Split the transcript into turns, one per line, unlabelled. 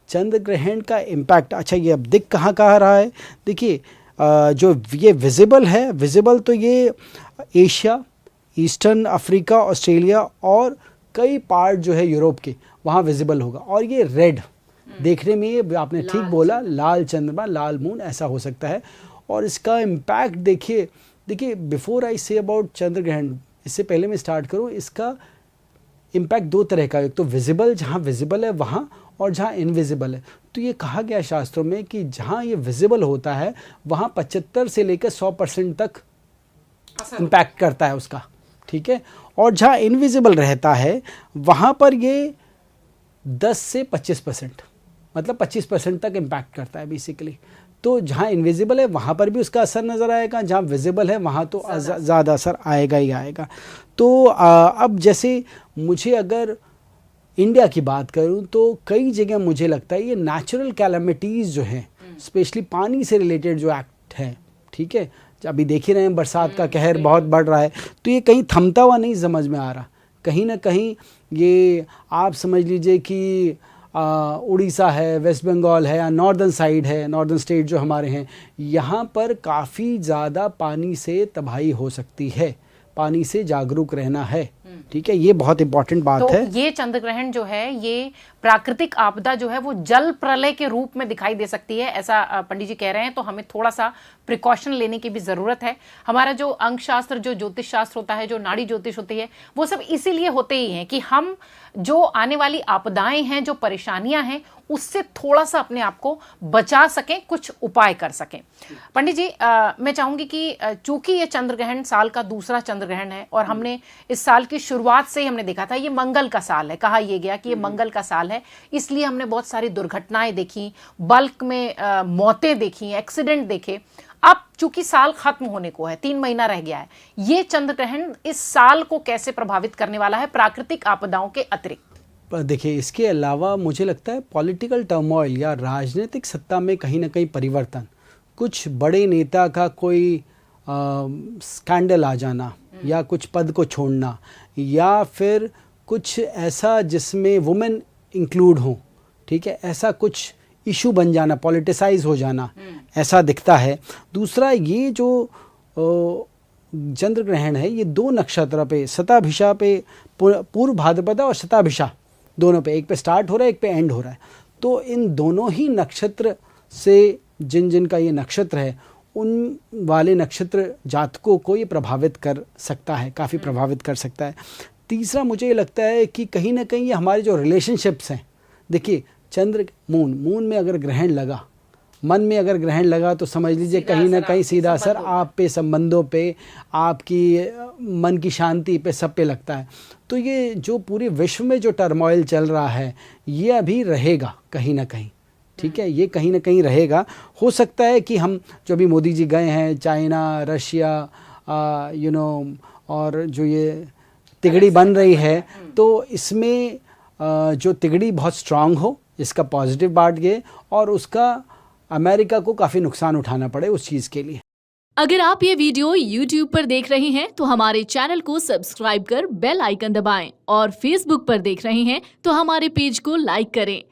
चंद्र ग्रहण का इम्पैक्ट, अच्छा ये अब दिख कहाँ कहाँ रहा है, देखिए जो ये विजिबल है, विजिबल तो ये एशिया, ईस्टर्न अफ्रीका, ऑस्ट्रेलिया और कई पार्ट जो है यूरोप के, वहाँ विजिबल होगा। और ये रेड देखने में, ये आपने ठीक बोला, लाल चंद्रमा, लाल मून ऐसा हो सकता है। और इसका इम्पैक्ट देखिए बिफोर आई से अबाउट चंद्र ग्रहण, इससे पहले मैं स्टार्ट करूँ, इसका इम्पैक्ट दो तरह का, एक तो विजिबल, जहाँ विजिबल है वहाँ, और जहाँ इनविजिबल है। तो ये कहा गया शास्त्रों में कि जहाँ ये विजिबल होता है वहाँ 75 से लेकर 100% तक इम्पैक्ट करता है उसका, ठीक है। और जहाँ इनविजिबल रहता है वहाँ पर ये 10 से 25%, मतलब 25% तक इम्पैक्ट करता है बेसिकली। तो जहाँ इनविजिबल है वहाँ पर भी उसका असर नज़र आएगा, जहाँ विजिबल है वहाँ तो ज़्यादा असर आएगा ही आएगा। तो अब जैसे मुझे अगर इंडिया की बात करूँ तो कई जगह मुझे लगता है ये नेचुरल कैलामिटीज़ जो हैं, स्पेशली पानी से रिलेटेड जो एक्ट है, ठीक है, अभी देख ही रहे हैं बरसात का कहर बहुत बढ़ रहा है, तो ये कहीं थमता हुआ नहीं समझ में आ रहा। कहीं ना कहीं ये आप समझ लीजिए कि उड़ीसा है, वेस्ट बंगाल है, या नॉर्दर्न साइड है, नॉर्दर्न स्टेट जो हमारे हैं, यहाँ पर काफ़ी ज़्यादा पानी से तबाही हो सकती है। पानी से जागरूक रहना है, ठीक है, ये बहुत इंपॉर्टेंट बात
तो
है।
ये चंद्र ग्रहण जो है, ये प्राकृतिक आपदा जो है वो जल प्रलय के रूप में दिखाई दे सकती है, ऐसा पंडित जी कह रहे हैं। तो हमें थोड़ा सा प्रिकॉशन लेने की भी जरूरत है। हमारा जो अंक शास्त्र, जो ज्योतिष शास्त्र होता है, जो नाड़ी ज्योतिष होती है, वो सब इसीलिए होते ही हैं कि हम जो आने वाली आपदाएं हैं, जो परेशानियां हैं, उससे थोड़ा सा अपने आप को बचा सकें, कुछ उपाय कर सकें। पंडित जी, मैं चाहूंगी कि चूंकि ये चंद्र ग्रहण साल का दूसरा चंद्र ग्रहण है, और हमने इस साल की शुरुआत से ही हमने देखा था ये मंगल का साल है, कहा यह गया कि ये मंगल का साल है, इसलिए हमने बहुत सारी दुर्घटनाएं देखी, बल्क में मौतें देखी, एक्सीडेंट देखे। अब चूंकि साल खत्म होने को है, 3 महीना रह गया है, ये चंद्र ग्रहण इस साल को कैसे प्रभावित करने वाला है प्राकृतिक आपदाओं के अतिरिक्त?
देखिए, इसके अलावा मुझे लगता है पॉलिटिकल टर्मोइल या राजनीतिक सत्ता में कहीं ना कहीं परिवर्तन, कुछ बड़े नेता का कोई स्कैंडल आ जाना, या कुछ पद को छोड़ना, या फिर कुछ ऐसा जिसमें वुमेन इंक्लूड हो, ठीक है, ऐसा कुछ इशू बन जाना, पॉलिटिसाइज हो जाना, ऐसा दिखता है। दूसरा, ये जो चंद्र ग्रहण है, ये 2 नक्षत्र पे, शताभिषा पे, पूर्व भाद्रपदा और शताभिषा दोनों पे, एक पे स्टार्ट हो रहा है, एक पे एंड हो रहा है। तो इन दोनों ही नक्षत्र से जिन का ये नक्षत्र है, उन वाले नक्षत्र जातकों को ये प्रभावित कर सकता है, काफ़ी प्रभावित कर सकता है। तीसरा, मुझे ये लगता है कि कहीं ना कहीं ये हमारे जो रिलेशनशिप्स हैं, देखिए चंद्र मून में अगर ग्रहण लगा, मन में अगर ग्रहण लगा, तो समझ लीजिए कहीं ना कहीं सीधा असर आप पे, संबंधों पे, आपकी मन की शांति पे, सब पे लगता है। तो ये जो पूरे विश्व में जो टर्मोइल चल रहा है, ये अभी रहेगा कहीं ना कहीं, ठीक है, ये कहीं ना कहीं रहेगा। हो सकता है कि हम जो भी मोदी जी गए हैं, चाइना, रशिया, और जो ये तिगड़ी बन रही है, तो इसमें जो तिगड़ी बहुत स्ट्रांग हो, इसका पॉजिटिव पार्ट ये, और उसका अमेरिका को काफ़ी नुकसान उठाना पड़े उस चीज़ के लिए।
अगर आप ये वीडियो YouTube पर देख रहे हैं तो हमारे चैनल को सब्सक्राइब कर बेल आइकन दबाएं, और Facebook पर देख रहे हैं तो हमारे पेज को लाइक करें।